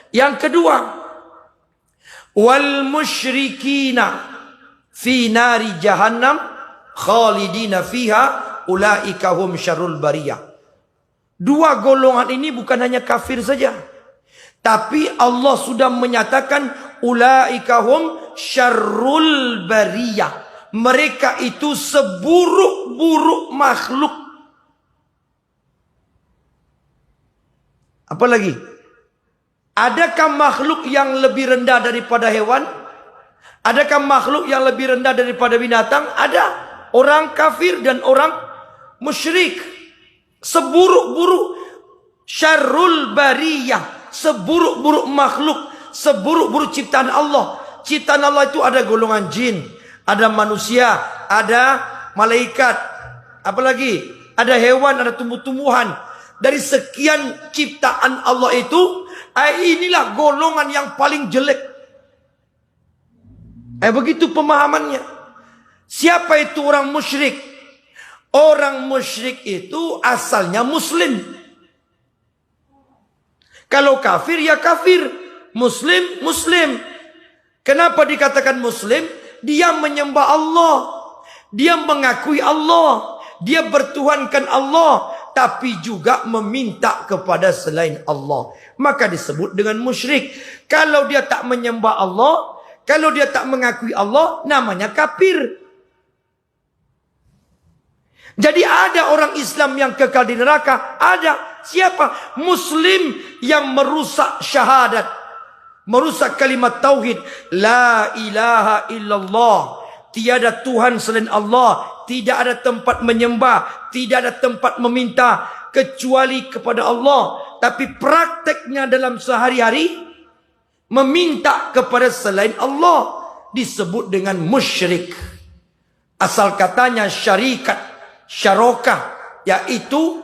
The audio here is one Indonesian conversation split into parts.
Yang kedua, wal musyrikina fi nari jahannam khalidina fiha ulaika hum syarrul bariyah. Dua golongan ini bukan hanya kafir saja, tapi Allah sudah menyatakan ulaika hum syarrul bariyah. Mereka itu seburuk-buruk makhluk. Apa lagi? Adakah makhluk yang lebih rendah daripada hewan? Adakah makhluk yang lebih rendah daripada binatang? Ada. Orang kafir dan orang musyrik. Seburuk-buruk syarrul bariyah. Seburuk-buruk makhluk. Seburuk-buruk ciptaan Allah. Ciptaan Allah itu ada golongan jin, ada manusia, ada malaikat. Apalagi? Ada hewan, ada tumbuh-tumbuhan. Dari sekian ciptaan Allah itu, inilah golongan yang paling jelek. Begitu pemahamannya. Siapa itu orang musyrik? Orang musyrik itu asalnya muslim. Kalau kafir ya kafir, muslim muslim. Kenapa dikatakan muslim? Dia menyembah Allah, dia mengakui Allah, dia bertuhankan Allah, tapi juga meminta kepada selain Allah. Maka disebut dengan musyrik. Kalau dia tak menyembah Allah, kalau dia tak mengakui Allah, namanya kafir. Jadi ada orang Islam yang kekal di neraka. Ada. Siapa? Muslim yang merusak syahadat, merusak kalimat tauhid. La ilaha illallah. Tiada Tuhan selain Allah. Tidak ada tempat menyembah, tidak ada tempat meminta kecuali kepada Allah. Tapi prakteknya dalam sehari-hari meminta kepada selain Allah, disebut dengan musyrik. Asal katanya syarikat, syarokah, yaitu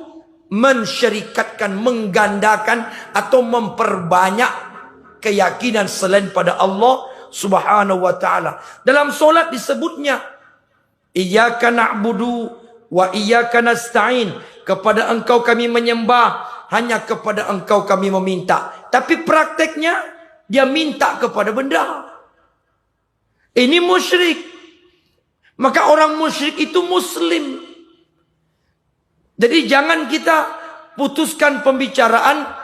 mensyarikatkan, menggandakan atau memperbanyak keyakinan selain pada Allah Subhanahu wa ta'ala. Dalam solat disebutnya iyyaka na'budu wa iyyaka nasta'in. Kepada engkau kami menyembah, hanya kepada engkau kami meminta. Tapi prakteknya dia minta kepada benda. Ini musyrik. Maka orang musyrik itu muslim. Jadi jangan kita putuskan pembicaraan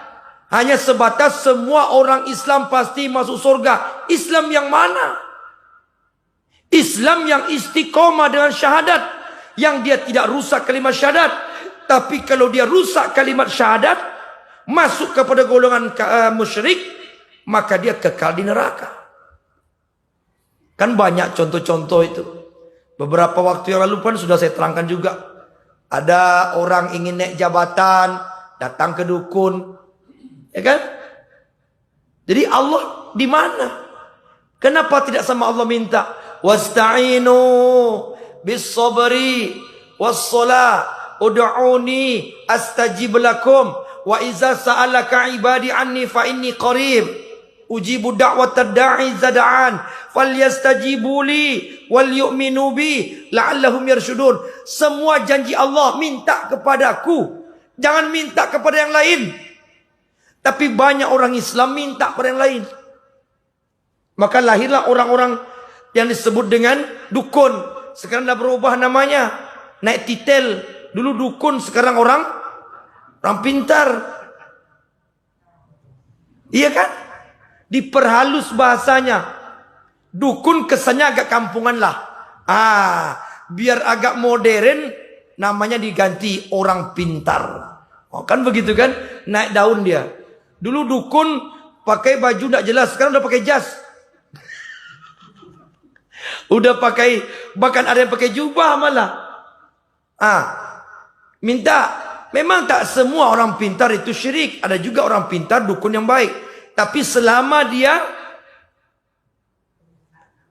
hanya sebatas semua orang Islam pasti masuk surga. Islam yang mana? Islam yang istiqomah dengan syahadat, yang dia tidak rusak kalimat syahadat. Tapi kalau dia rusak kalimat syahadat, masuk kepada golongan musyrik, maka dia kekal di neraka. Kan banyak contoh-contoh itu. Beberapa waktu yang lalu pun sudah saya terangkan juga. Ada orang ingin naik jabatan, datang ke dukun, ya kan? Jadi Allah di mana? Kenapa tidak sama Allah minta? Wasta'inu bis-sabri was-salah ud'uni astajib lakum wa iza sa'alaka ibadi anni fa inni qarib ujibu da'watad da'i zada'an falyastajibu li wal yu'minu bi la'allahum yarshudun. Semua janji Allah minta kepadaku, jangan minta kepada yang lain. Tapi banyak orang Islam minta kepada yang lain. Maka lahirlah orang-orang yang disebut dengan dukun. Sekarang dah berubah namanya, naik titel. Dulu dukun, sekarang orang pintar. Iya kan? Diperhalus bahasanya. Dukun kesannya agak kampungan lah. Biar agak modern, namanya diganti orang pintar. Kan begitu kan? Naik daun dia. Dulu dukun pakai baju tak jelas, sekarang udah pakai jas. Udah pakai, bahkan ada yang pakai jubah malah. Minta. Memang tak semua orang pintar itu syirik. Ada juga orang pintar dukun yang baik. Tapi selama dia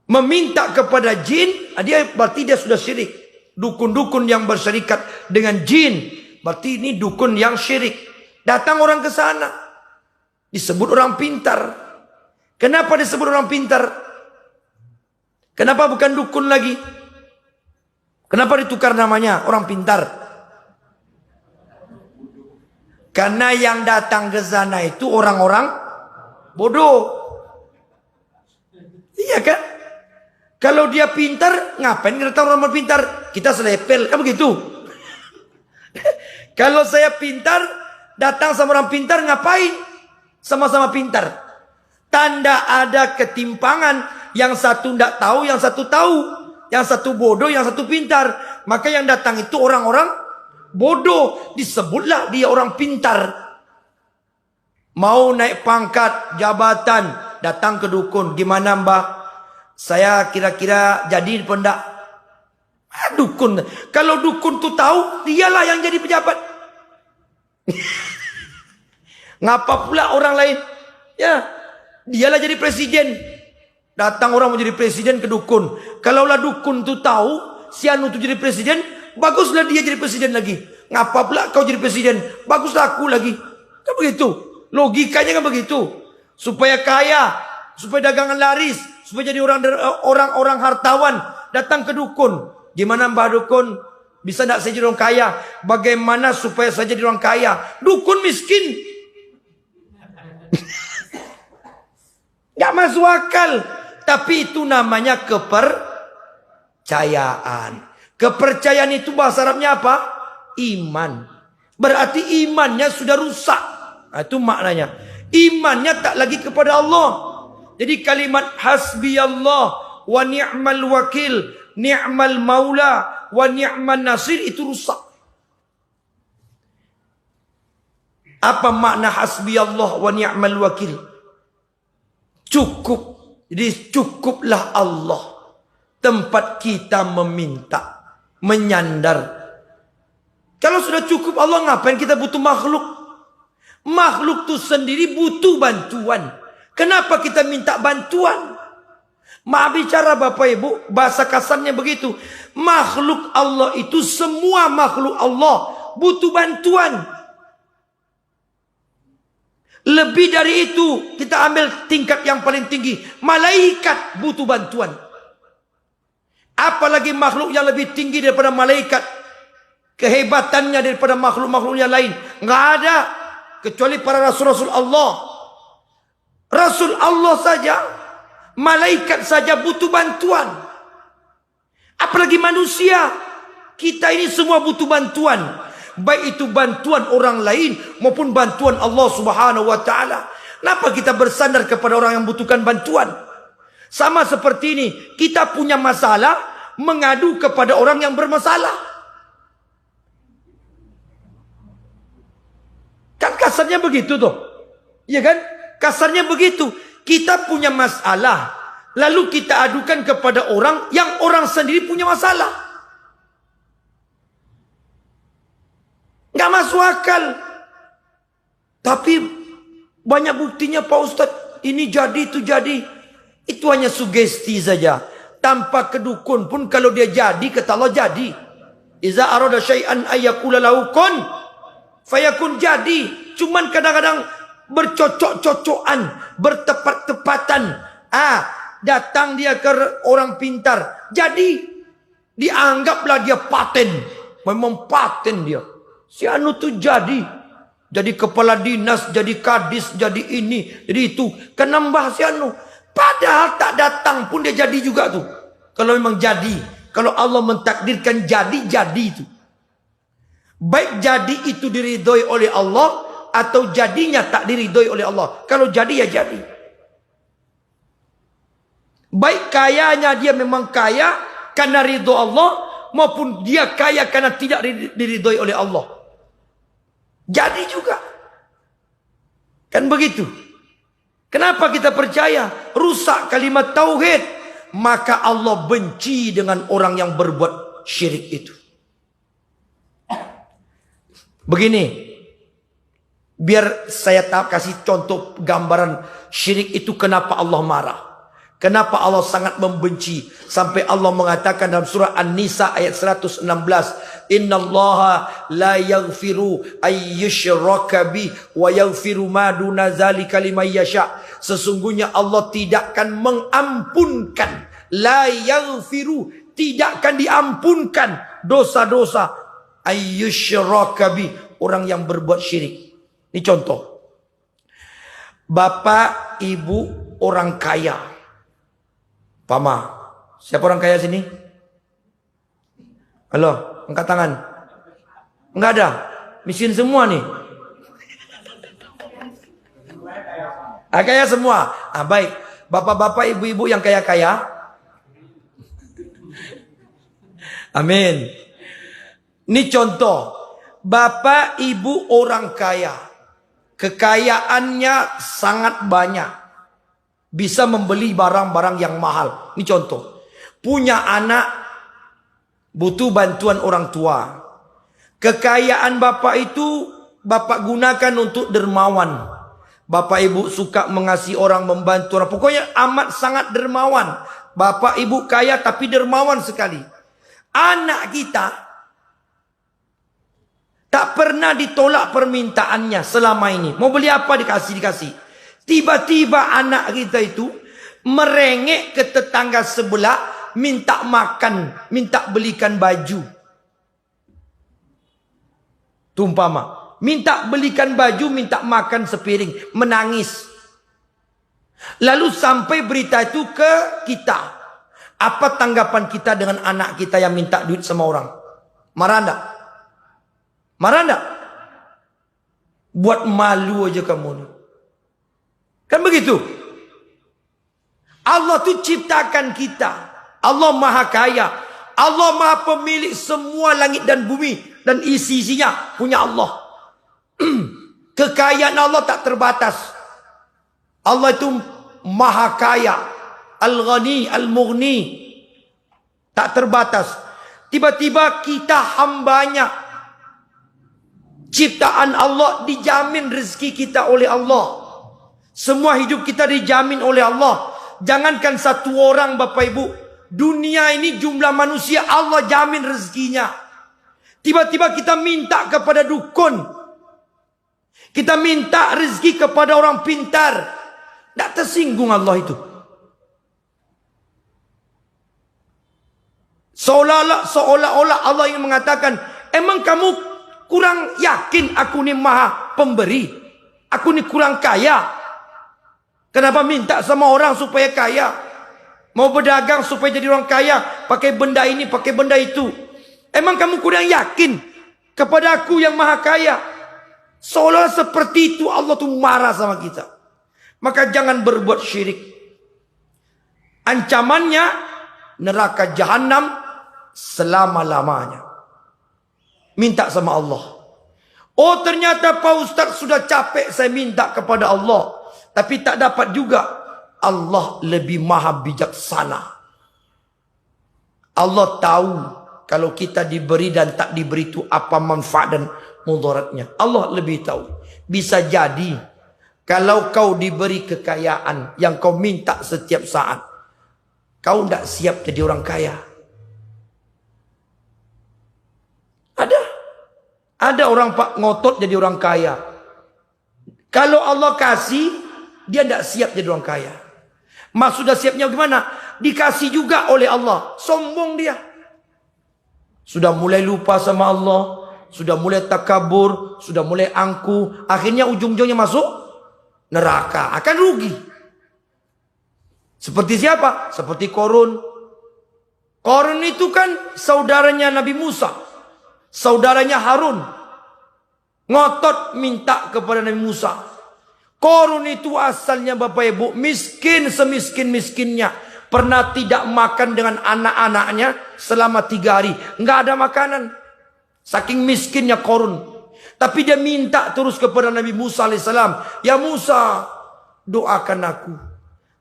meminta kepada jin, dia berarti dia sudah syirik. Dukun-dukun yang bersyarikat dengan jin, berarti ini dukun yang syirik. Datang orang ke sana, disebut orang pintar. Kenapa disebut orang pintar? Kenapa bukan dukun lagi? Kenapa ditukar namanya orang pintar? Karena yang datang ke sana itu orang-orang bodoh. Iya kan? Kalau dia pintar, ngapain kita tahu orang pintar? Kita selepel, kan begitu? Kalau saya pintar, datang sama orang pintar, ngapain? Sama-sama pintar. Tanda ada ketimpangan. Yang satu tidak tahu, yang satu tahu. Yang satu bodoh, yang satu pintar. Maka yang datang itu orang-orang bodoh. Disebutlah dia orang pintar. Mau naik pangkat, jabatan, datang ke dukun. Gimana mbah? Saya kira-kira jadi apa enggak? Dukun. Kalau dukun tu tahu, dialah yang jadi pejabat. Ngapa pula orang lain? Ya, dialah jadi presiden. Datang orang mau jadi presiden ke dukun. Kalaulah dukun tu tahu, si anu tu jadi presiden, baguslah dia jadi presiden lagi. Ngapa pula kau jadi presiden? Baguslah aku lagi. Kan begitu. Logikanya kan begitu. Supaya kaya, supaya dagangan laris, supaya jadi orang-orang hartawan, datang ke dukun. Gimana mbah dukun? Bisa tidak saya jadi orang kaya? Bagaimana supaya saya jadi orang kaya? Dukun miskin. Gak masuk akal. Tapi itu namanya kepercayaan. Kepercayaan itu bahasa Arabnya apa? Iman. Berarti imannya sudah rusak. Nah, itu maknanya. Imannya tak lagi kepada Allah. Jadi kalimat hasbiyallah wa ni'mal wakil, ni'mal maula wa ni'man nasir itu rusak. Apa makna hasbiyallah wa ni'mal wakil? Cukup. Jadi cukuplah Allah tempat kita meminta, menyandar. Kalau sudah cukup Allah, ngapain kita butuh makhluk? Makhluk itu sendiri butuh bantuan. Kenapa kita minta bantuan? Maaf bicara Bapak Ibu, bahasa kasarnya begitu. Makhluk Allah itu, semua makhluk Allah butuh bantuan. Lebih dari itu, kita ambil tingkat yang paling tinggi. Malaikat butuh bantuan. Apalagi makhluk yang lebih tinggi daripada malaikat. Kehebatannya daripada makhluk-makhluk yang lain. Nggak ada. Kecuali para rasul-rasul Allah. Rasul Allah saja, malaikat saja butuh bantuan. Apalagi manusia. Kita ini semua butuh bantuan. Baik itu bantuan orang lain maupun bantuan Allah Subhanahu wa taala. Kenapa kita bersandar kepada orang yang membutuhkan bantuan? Sama seperti ini, kita punya masalah, mengadu kepada orang yang bermasalah. Kan kasarnya begitu tuh. Iya kan? Kasarnya begitu. Kita punya masalah, lalu kita adukan kepada orang yang orang sendiri punya masalah. Gak masuk akal. Tapi banyak buktinya Pak Ustadz. Ini jadi, itu jadi. Itu hanya sugesti saja. Tanpa kedukun pun kalau dia jadi, kata Allah jadi. Iza arada syai'an ayyakula lahu kun fayakun, jadi. Cuman kadang-kadang bercocok-cocokan, bertepat-tepatan. Datang dia ke orang pintar. Jadi dianggaplah dia paten. Memang paten dia. Si anu tu jadi kepala dinas, jadi kadis, jadi ini, jadi itu. Kan nambah si anu. Padahal tak datang pun dia jadi juga tuh. Kalau memang jadi, kalau Allah mentakdirkan jadi itu. Baik jadi itu diridhoi oleh Allah, atau jadinya tak diridhoi oleh Allah. Kalau jadi ya jadi. Baik kayanya dia memang kaya karena ridho Allah, maupun dia kaya karena tidak diridhoi oleh Allah. Jadi juga. Kan begitu. Kenapa kita percaya? Rusak kalimat tauhid, maka Allah benci dengan orang yang berbuat syirik itu. Begini, biar saya kasih contoh gambaran syirik itu kenapa Allah marah. Kenapa Allah sangat membenci. Sampai Allah mengatakan dalam surah An-Nisa ayat 116. Innallaha la yaghfiru ayyushraka bi wa yaghfiru ma duna zalika liman yasha. Sesungguhnya Allah tidak akan mengampunkan. La yaghfiru, tidak akan diampunkan dosa-dosa ayyushraka bi, orang yang berbuat syirik. Ini contoh. Bapak, ibu, orang kaya. Pama, siapa orang kaya sini? Halo, angkat tangan. Enggak ada, miskin semua nih. Kaya semua. Baik, bapak-bapak, ibu-ibu yang kaya-kaya. Amin. Ini contoh, bapak, ibu, orang kaya. Kekayaannya sangat banyak. Bisa membeli barang-barang yang mahal. Ini contoh. Punya anak, butuh bantuan orang tua. Kekayaan bapak itu, bapak gunakan untuk dermawan. Bapak ibu suka mengasihi orang, membantu orang. Pokoknya amat sangat dermawan. Bapak ibu kaya tapi dermawan sekali. Anak kita tak pernah ditolak permintaannya selama ini. Mau beli apa dikasih. Tiba-tiba anak kita itu merengek ke tetangga sebelah, minta makan, minta belikan baju. Tumpama, minta belikan baju, minta makan sepiring, menangis. Lalu sampai berita itu ke kita. Apa tanggapan kita dengan anak kita yang minta duit sama orang? Marah enggak? Marah enggak? Buat malu aja kamu nih. Kan begitu. Allah tuh ciptakan kita. Allah maha kaya. Allah maha pemilik semua langit dan bumi. Dan isi-isinya punya Allah. Kekayaan Allah tak terbatas. Allah itu maha kaya. Al-Ghani, Al-Mughni. Tak terbatas. Tiba-tiba kita hambanya. Ciptaan Allah, dijamin rezeki kita oleh Allah. Semua hidup kita dijamin oleh Allah. Jangankan satu orang Bapak Ibu. Dunia ini jumlah manusia Allah jamin rezekinya. Tiba-tiba kita minta kepada dukun. Kita minta rezeki kepada orang pintar. Tak tersinggung Allah itu. Seolah-olah Allah ingin mengatakan, emang kamu kurang yakin aku ni maha pemberi? Aku ni kurang kaya? Kenapa minta sama orang supaya kaya? Mau berdagang supaya jadi orang kaya, pakai benda ini, pakai benda itu. Emang kamu kurang yakin kepada aku yang maha kaya? Seolah seperti itu Allah tuh marah sama kita. Maka jangan berbuat syirik. Ancamannya neraka jahanam selama-lamanya. Minta sama Allah. Oh ternyata Pak Ustaz sudah capek saya minta kepada Allah. Tapi tak dapat juga. Allah lebih maha bijaksana. Allah tahu kalau kita diberi dan tak diberi itu apa manfaat dan mudaratnya. Allah lebih tahu. Bisa jadi kalau kau diberi kekayaan yang kau minta setiap saat, kau tidak siap jadi orang kaya. Ada orang pak ngotot jadi orang kaya. Kalau Allah kasih, dia tidak siap jadi orang kaya. Maksudnya siapnya gimana? Dikasih juga oleh Allah. Sombong dia. Sudah mulai lupa sama Allah. Sudah mulai takabur. Sudah mulai angkuh. Akhirnya ujung-ujungnya masuk neraka. Akan rugi. Seperti siapa? Seperti Qarun. Qarun itu kan saudaranya Nabi Musa. Saudaranya Harun. Ngotot minta kepada Nabi Musa. Qarun itu asalnya Bapak Ibu miskin semiskin-miskinnya. Pernah tidak makan dengan anak-anaknya selama 3 hari. Nggak ada makanan. Saking miskinnya Qarun. Tapi dia minta terus kepada Nabi Musa alaihissalam. Ya Musa, doakan aku.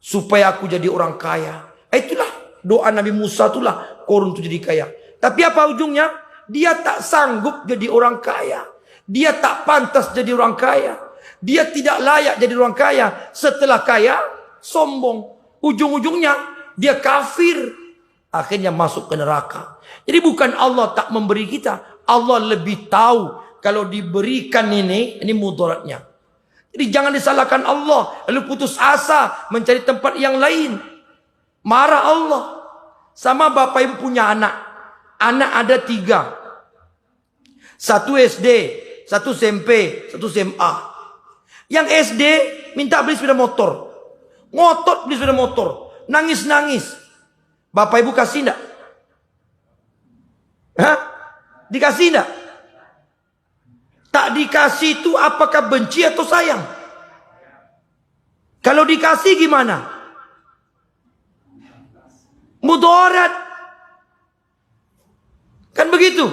Supaya aku jadi orang kaya. Itulah doa Nabi Musa, itulah Qarun itu jadi kaya. Tapi apa ujungnya? Dia tak sanggup jadi orang kaya. Dia tak pantas jadi orang kaya. Dia tidak layak jadi orang kaya. Setelah kaya, sombong. Ujung-ujungnya, dia kafir. Akhirnya masuk ke neraka. Jadi bukan Allah tak memberi kita. Allah lebih tahu kalau diberikan ini mudaratnya. Jadi jangan disalahkan Allah. Lalu putus asa mencari tempat yang lain. Marah Allah. Sama Bapak Ibu punya anak. Anak ada 3. 1 SD, 1 SMP, 1 SMA. Yang SD minta beli sepeda motor. Ngotot beli sepeda motor. Nangis-nangis. Bapak ibu kasih enggak? Hah? Dikasih enggak? Tak dikasih itu apakah benci atau sayang? Kalau dikasih gimana? Mudarat. Kan begitu.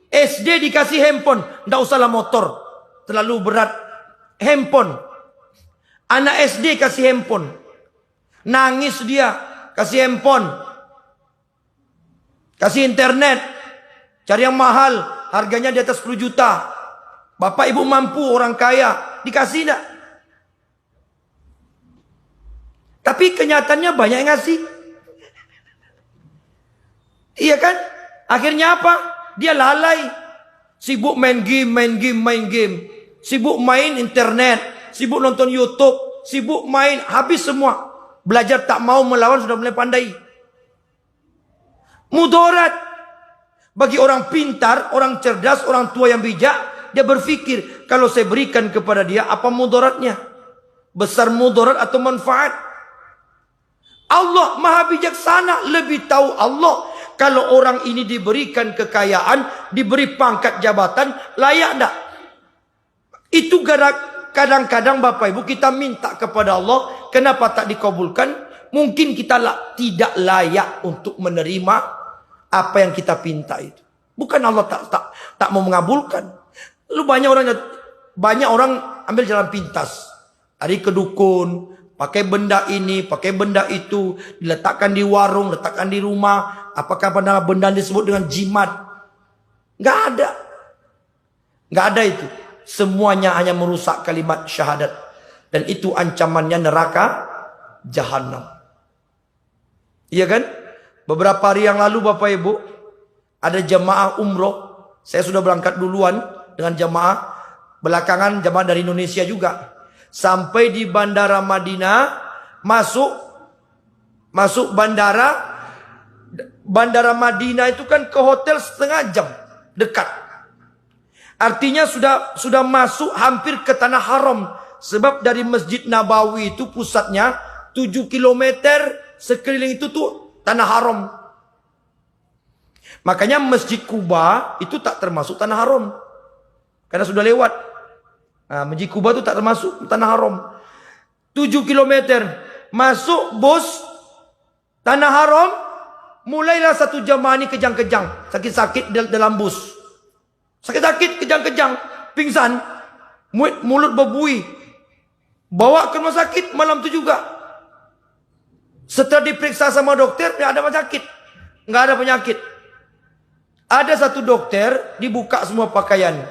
SD dikasih handphone. Nggak usahlah motor. Terlalu berat. Handphone. Anak SD kasih handphone. Nangis dia. Kasih handphone. Kasih internet. Cari yang mahal. Harganya di atas 10 juta. Bapak ibu mampu, orang kaya. Dikasih enggak? Tapi kenyataannya banyak yang ngasih. Iya kan? Akhirnya apa? Dia lalai. Sibuk main game. Sibuk main internet. Sibuk nonton YouTube. Sibuk main. Habis semua. Belajar tak mau melawan sudah mulai pandai. Mudarat. Bagi orang pintar, orang cerdas, orang tua yang bijak. Dia berpikir, kalau saya berikan kepada dia, apa mudaratnya? Besar mudarat atau manfaat? Allah maha bijaksana. Lebih tahu Allah. Kalau orang ini diberikan kekayaan, diberi pangkat jabatan, layak enggak? Itu kadang-kadang Bapak Ibu kita minta kepada Allah, kenapa tak dikabulkan? Mungkin kita tidak layak untuk menerima apa yang kita pinta itu. Bukan Allah tak mau mengabulkan. Lu banyak orang ambil jalan pintas. Hari ke dukun, pakai benda ini, pakai benda itu, diletakkan di warung, letakkan di rumah. Apakah benda disebut dengan jimat? Nggak ada. Nggak ada itu. Semuanya hanya merusak kalimat syahadat. Dan itu ancamannya neraka jahanam. Iya kan? Beberapa hari yang lalu Bapak Ibu, ada jamaah umroh. Saya sudah berangkat duluan dengan jamaah. Belakangan jamaah dari Indonesia juga. Sampai di Bandara Madinah, masuk bandara. Bandara Madinah itu kan ke hotel setengah jam, dekat. Artinya sudah masuk hampir ke tanah haram. Sebab dari Masjid Nabawi itu pusatnya 7 kilometer sekeliling itu tuh tanah haram. Makanya Masjid Kuba itu tak termasuk tanah haram. Karena sudah lewat. Nah, Masjid Kuba itu tak termasuk tanah haram. 7 kilometer. Masuk bus tanah haram. Mulailah satu jamaah ini kejang-kejang. Sakit-sakit dalam bus. Sakit-sakit, kejang-kejang. Pingsan. Mulut berbuih. Bawa ke rumah sakit malam itu juga. Setelah diperiksa sama dokter, tidak ada sakit. Nggak ada penyakit. Ada satu dokter, dibuka semua pakaian.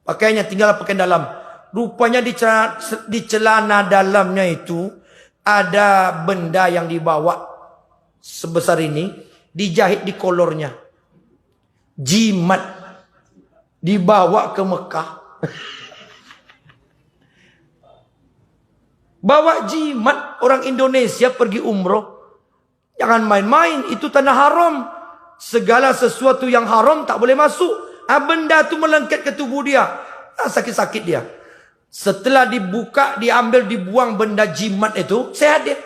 Pakaiannya tinggal pakaian dalam. Rupanya di celana dalamnya itu, ada benda yang dibawa. Sebesar ini. Dijahit di kolornya. Jimat. Dibawa ke Mekah. Bawa jimat orang Indonesia pergi umroh. Jangan main-main. Itu tanah haram. Segala sesuatu yang haram tak boleh masuk. Benda itu melengket ke tubuh dia. Sakit-sakit dia. Setelah dibuka, diambil, dibuang benda jimat itu, sehat dia.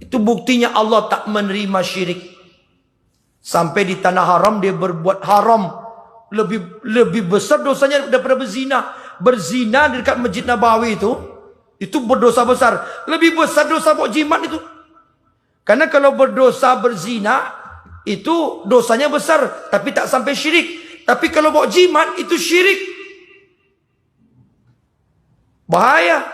Itu buktinya Allah tak menerima syirik. Sampai di tanah haram dia berbuat haram. Lebih besar dosanya daripada berzina. Berzina di dekat Masjid Nabawi itu berdosa besar. Lebih besar dosa buat jimat itu. Karena kalau berdosa berzina, itu dosanya besar. Tapi tak sampai syirik. Tapi kalau buat jimat, itu syirik. Bahaya.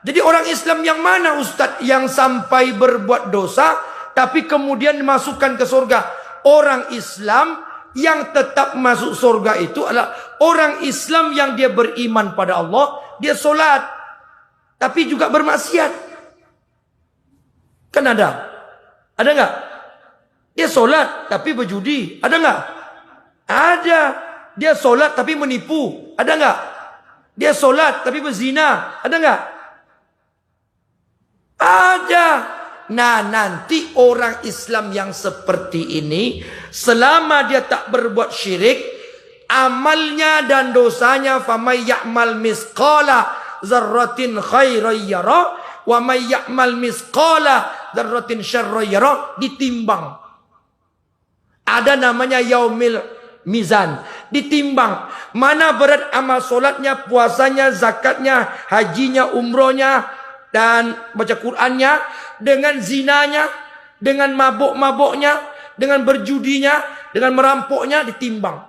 Jadi orang Islam yang mana Ustaz yang sampai berbuat dosa tapi kemudian dimasukkan ke surga? Orang Islam yang tetap masuk surga itu adalah orang Islam yang dia beriman pada Allah, dia solat tapi juga bermaksiat. Kan ada? Ada enggak? Dia solat tapi berjudi, ada enggak? Ada. Dia solat tapi menipu, ada enggak? Dia solat tapi berzina, ada enggak? Ada. Nah, nanti orang Islam yang seperti ini, selama dia tak berbuat syirik, amalnya dan dosanya, famay ya'mal misqala dzarratin khairan yara wa may ya'mal misqala dzarratin syarran yara, ditimbang. Ada namanya yaumil mizan, ditimbang mana berat amal solatnya, puasanya, zakatnya, hajinya, umrohnya, dan baca Qur'annya, dengan zinanya, dengan mabuk-mabuknya, dengan berjudinya, dengan merampoknya, ditimbang.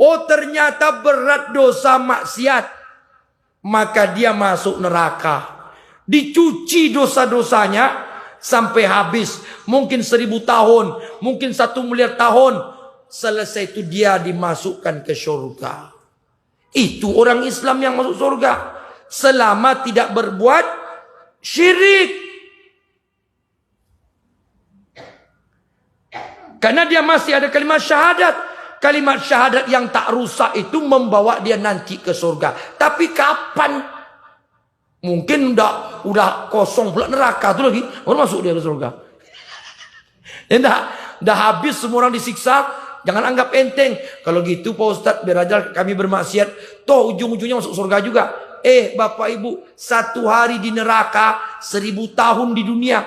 Oh, ternyata berat dosa maksiat, maka dia masuk neraka. Dicuci dosa-dosanya sampai habis. Mungkin 1000 tahun, mungkin 1 miliar tahun. Selesai itu dia dimasukkan ke surga. Itu orang Islam yang masuk surga, selama tidak berbuat syirik. Karena dia masih ada kalimat syahadat. Kalimat syahadat yang tak rusak itu membawa dia nanti ke surga. Tapi kapan? Mungkin udah kosong pula neraka tu lagi, baru masuk dia ke surga. Dah habis semua orang disiksa. Jangan anggap enteng. Kalau gitu Pak Ustadz, biar aja kami bermaksiat, toh ujung-ujungnya masuk surga juga. Bapak Ibu, 1 hari di neraka, 1000 tahun di dunia.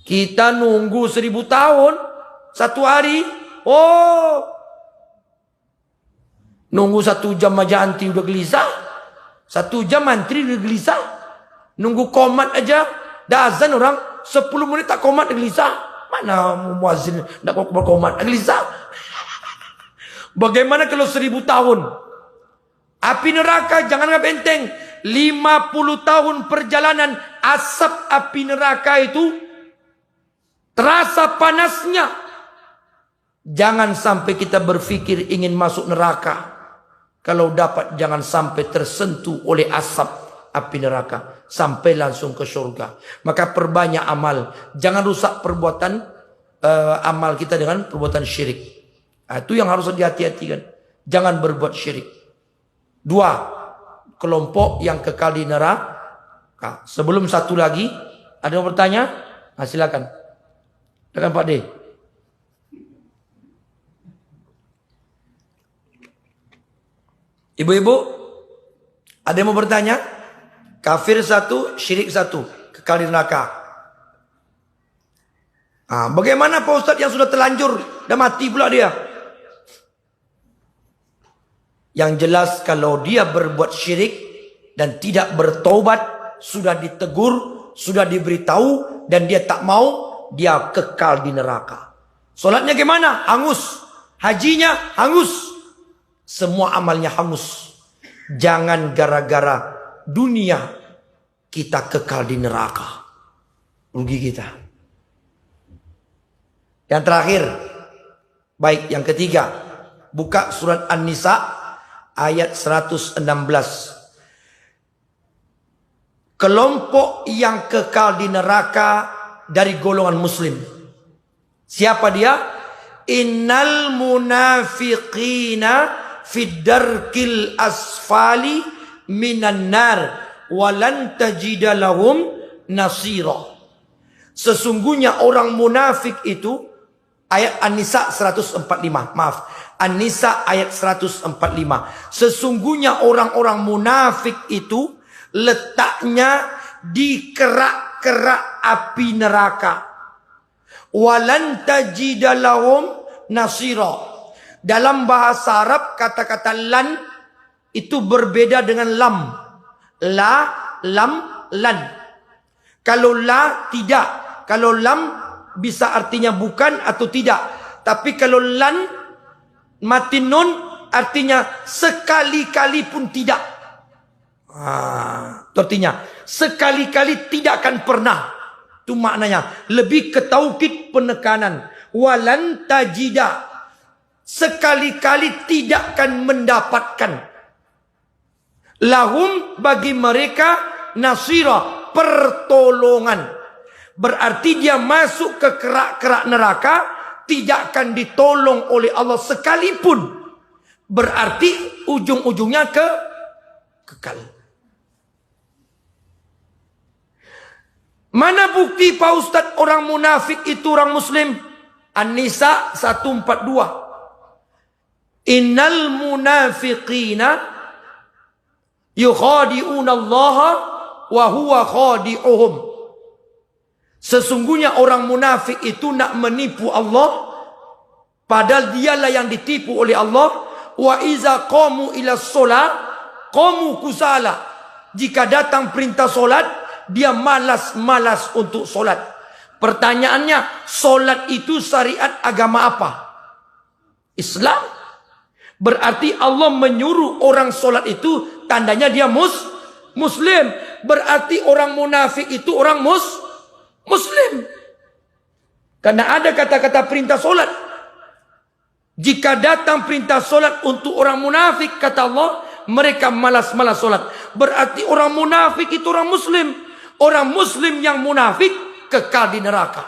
Kita nunggu 1000 tahun, 1 hari. Oh, nunggu 1 jam aja antri udah gelisah. 1 jam antri udah gelisah. Nunggu komat aja, dah azan orang 10 menit tak komat udah gelisah. Mana muazzin nak berkomat gelisah. Bagaimana kalau 1000 tahun? Api neraka jangan anggap enteng. 50 tahun perjalanan, asap api neraka itu terasa panasnya. Jangan sampai kita berpikir ingin masuk neraka. Kalau dapat jangan sampai tersentuh oleh asap api neraka, sampai langsung ke surga. Maka perbanyak amal. Jangan rusak perbuatan amal kita dengan perbuatan syirik. Itu yang harus dihati-hatikan. Jangan berbuat syirik. 2 kelompok yang kekal di neraka. Sebelum satu lagi, ada yang bertanya? Silakan. Silakan Pak D. Ibu-ibu, ada yang mau bertanya? Kafir 1, syirik 1, kekal di neraka. Bagaimana Pak Ustadz yang sudah terlanjur, dah mati pula dia? Yang jelas kalau dia berbuat syirik dan tidak bertaubat, sudah ditegur, sudah diberitahu, dan dia tak mau, dia kekal di neraka. Solatnya gimana? Hangus. Hajinya hangus. Semua amalnya hangus. Jangan gara-gara dunia kita kekal di neraka. Rugi kita. Yang terakhir, baik yang ketiga, buka surat An-Nisa ayat 116. Kelompok yang kekal di neraka dari golongan muslim. Siapa dia? Innal munafiqina fid darkil asfali minan nar walan tajida lahum nasira. Sesungguhnya orang munafik itu, ayat An-Nisa 145. Maaf, An-Nisa ayat 145. Sesungguhnya orang-orang munafik itu letaknya di kerak-kerak api neraka. Walan tajida lahum nasira. Dalam bahasa Arab kata-kata lan itu berbeda dengan lam. La, lam, lan. Kalau la tidak, kalau lam bisa artinya bukan atau tidak. Tapi kalau lan mati nun artinya sekali-kali pun tidak. Itu artinya sekali-kali tidak akan pernah. Itu maknanya. Lebih ke taukid penekanan. Walan tajida. Sekali-kali tidak akan mendapatkan. Lahum bagi mereka nasira, pertolongan. Berarti dia masuk ke kerak-kerak neraka, tidak akan ditolong oleh Allah sekalipun. Berarti ujung-ujungnya kekal. Mana bukti Pak Ustadz orang munafik itu orang muslim? An-Nisa 142. Innal munafiqina yukhadi'una Allah wa huwa khadi'uhum. Sesungguhnya orang munafik itu nak menipu Allah, padahal dialah yang ditipu oleh Allah. Wa iza qamu ila sholat qamu kusala. Jika datang perintah solat, dia malas-malas untuk solat. Pertanyaannya, solat itu syariat agama apa? Islam. Berarti Allah menyuruh orang solat itu, tandanya dia Muslim. Berarti orang munafik itu orang Muslim. Karena ada kata-kata perintah solat. Jika datang perintah solat untuk orang munafik, kata Allah, mereka malas-malas solat. Berarti orang munafik itu orang Muslim. Orang Muslim yang munafik kekal di neraka.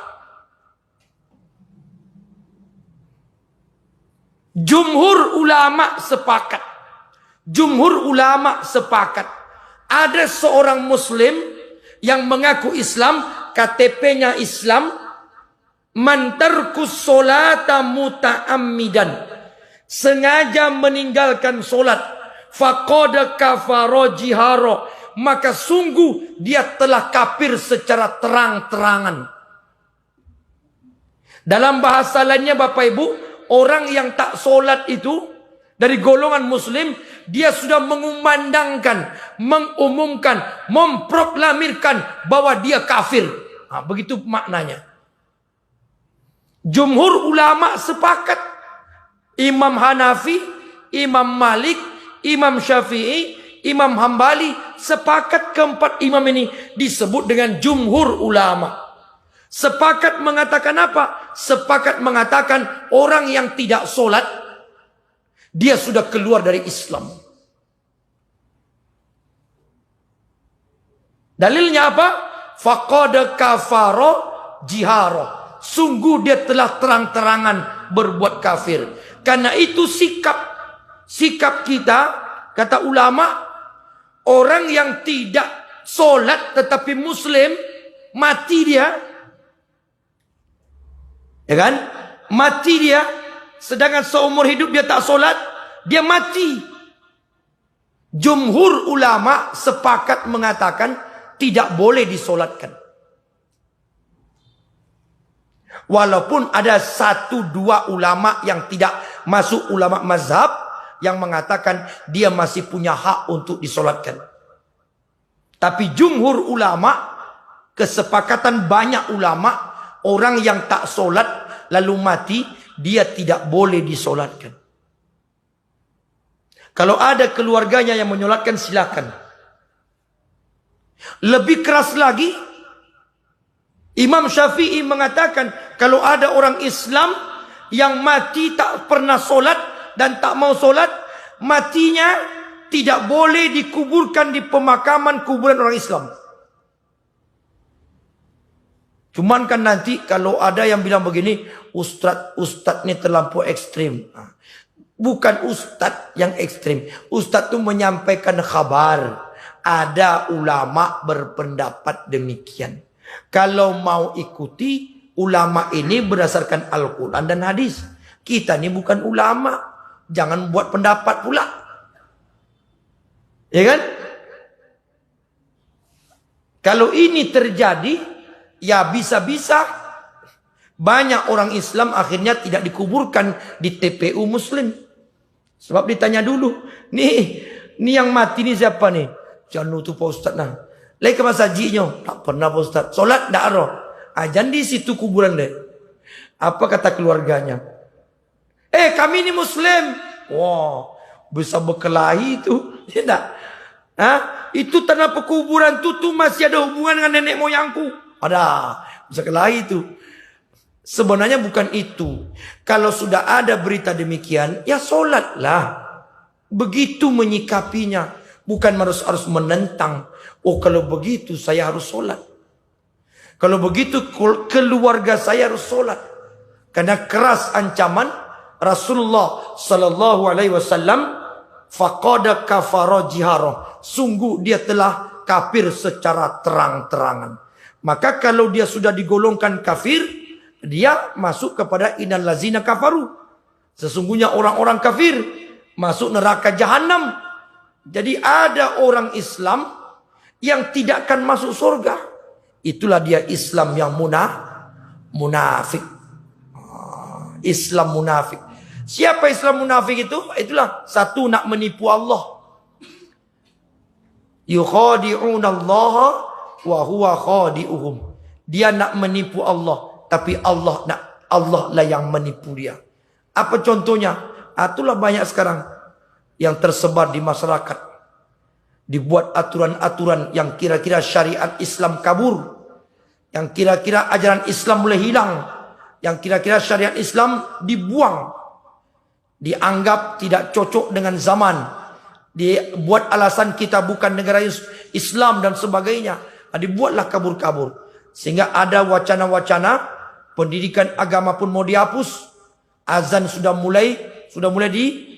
Jumhur ulama sepakat. Ada seorang Muslim yang mengaku Islam, KTP-nya Islam, man tarkus sholata muta'ammidan, sengaja meninggalkan solat, faqad kafara jihara, maka sungguh dia telah kafir secara terang-terangan. Dalam bahasa lainnya Bapak Ibu, orang yang tak solat itu dari golongan Muslim, dia sudah mengumandangkan, mengumumkan, memproklamirkan bahwa dia kafir. Nah, begitu maknanya. Jumhur ulama sepakat. Imam Hanafi, Imam Malik, Imam Syafi'i, Imam Hambali, sepakat keempat imam ini disebut dengan jumhur ulama. Sepakat mengatakan apa? Sepakat mengatakan orang yang tidak solat, dia sudah keluar dari Islam. Dalilnya apa? Faqad kafara jihara. Sungguh dia telah terang-terangan berbuat kafir. Karena itu sikap kita, kata ulama, orang yang tidak solat tetapi Muslim, mati dia. Ya kan? Mati dia. Sedangkan seumur hidup dia tak solat, dia mati. Jumhur ulama sepakat mengatakan tidak boleh disolatkan. Walaupun ada 1-2 ulama yang tidak masuk ulama mazhab yang mengatakan dia masih punya hak untuk disolatkan. Tapi jumhur ulama, kesepakatan banyak ulama, orang yang tak solat lalu mati, dia tidak boleh disolatkan. Kalau ada keluarganya yang menyolatkan, silakan. Lebih keras lagi, Imam Syafi'i mengatakan kalau ada orang Islam yang mati tak pernah solat dan tak mau solat, matinya tidak boleh dikuburkan di pemakaman kuburan orang Islam. Cuman kan nanti kalau ada yang bilang begini, Ustadz ini terlampau ekstrim. Bukan Ustadz yang ekstrim. Ustadz itu menyampaikan kabar. Ada ulama berpendapat demikian. Kalau mau ikuti ulama ini berdasarkan Al-Quran dan hadis. Kita ini bukan ulama. Jangan buat pendapat pula. Ya kan? Kalau ini terjadi, ya bisa-bisa banyak orang Islam akhirnya tidak dikuburkan di TPU Muslim. Sebab ditanya dulu, nih yang mati ini siapa nih? Jangan itu Pak Ustadz nah. Lagi ke masjidnya, tak pernah Pak Ustadz. Solat tak ada. Jangan di situ kuburan deh. Apa kata keluarganya? Kami ini Muslim. Wah, bisa berkelahi itu. Ya tak? Itu tanah pekuburan tuh masih ada hubungan dengan nenek moyangku. Ada, bisa kelahi itu. Sebenarnya bukan itu. Kalau sudah ada berita demikian, ya solatlah. Begitu menyikapinya. Bukan harus menentang. Oh kalau begitu saya harus solat. Kalau begitu keluarga saya harus solat. Karena keras ancaman Rasulullah Sallallahu Alaihi Wasallam. Faqad kafara jihara. Sungguh dia telah kafir secara terang-terangan. Maka kalau dia sudah digolongkan kafir, dia masuk kepada innal lazina kafaru. Sesungguhnya orang-orang kafir masuk neraka jahanam. Jadi ada orang Islam yang tidak akan masuk surga. Itulah dia Islam yang munafik. Islam munafik. Siapa Islam munafik itu? Itulah satu, nak menipu Allah. Yukhadi'una Allah wa huwa khadi'uhum. Dia nak menipu Allah, tapi Allah lah yang menipu dia. Apa contohnya? Itulah banyak sekarang yang tersebar di masyarakat. Dibuat aturan-aturan yang kira-kira syariat Islam kabur. Yang kira-kira ajaran Islam mulai hilang. Yang kira-kira syariat Islam dibuang. Dianggap tidak cocok dengan zaman. Dibuat alasan kita bukan negara Islam dan sebagainya. Dibuatlah kabur-kabur. Sehingga ada wacana-wacana pendidikan agama pun mau dihapus. Azan sudah mulai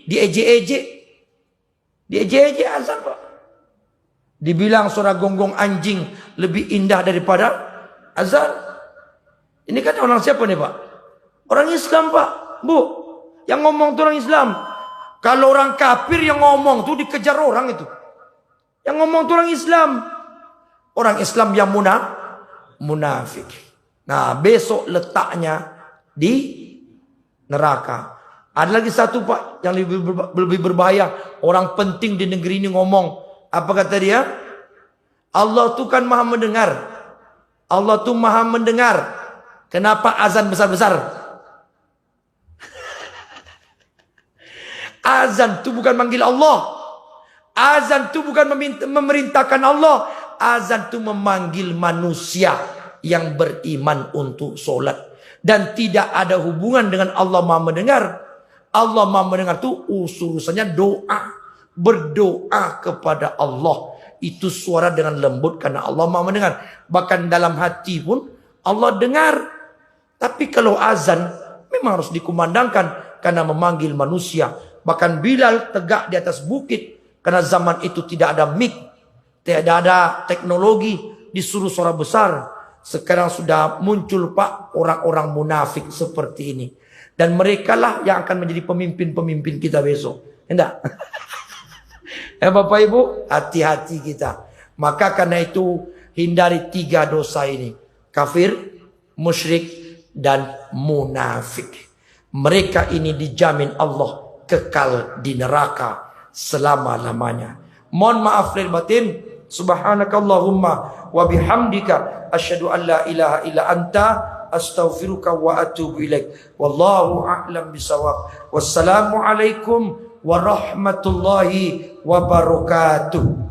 diejek-ejek. Diejek-ejek azan, Pak. Dibilang suara gonggong anjing lebih indah daripada azan. Ini kan orang siapa nih, Pak? Orang Islam, Pak. Bu, yang ngomong itu orang Islam. Kalau orang kafir yang ngomong tuh dikejar orang itu. Yang ngomong itu orang Islam. Orang Islam yang munafik. Nah, besok letaknya di neraka. Ada lagi satu, Pak, yang lebih berbahaya. Orang penting di negeri ini ngomong. Apa kata dia? Allah tuh kan maha mendengar. Allah tuh maha mendengar. Kenapa azan besar-besar? Azan itu bukan manggil Allah. Azan itu bukan memerintahkan Allah. Azan itu memanggil manusia yang beriman untuk sholat. Dan tidak ada hubungan dengan Allah maha mendengar. Allah maha mendengar itu urusannya doa. Berdoa kepada Allah. Itu suara dengan lembut karena Allah maha mendengar. Bahkan dalam hati pun Allah dengar. Tapi kalau azan memang harus dikumandangkan karena memanggil manusia. Bahkan Bilal tegak di atas bukit karena zaman itu tidak ada mic, tidak ada teknologi, disuruh suara besar. Sekarang sudah muncul, Pak, orang-orang munafik seperti ini. Dan mereka lah yang akan menjadi pemimpin-pemimpin kita besok. Enggak? Bapak Ibu, hati-hati kita. Maka karena itu hindari 3 dosa ini. Kafir, musyrik, dan munafik. Mereka ini dijamin Allah kekal di neraka selama-lamanya. Mohon maaf lahir batin. Subhanakallahumma wa bihamdika asyhadu an la ilaha illa anta astaghfiruka wa atubu ilaik. Wallahu a'lam bisawab. Wassalamu alaikum warahmatullahi wabarakatuh.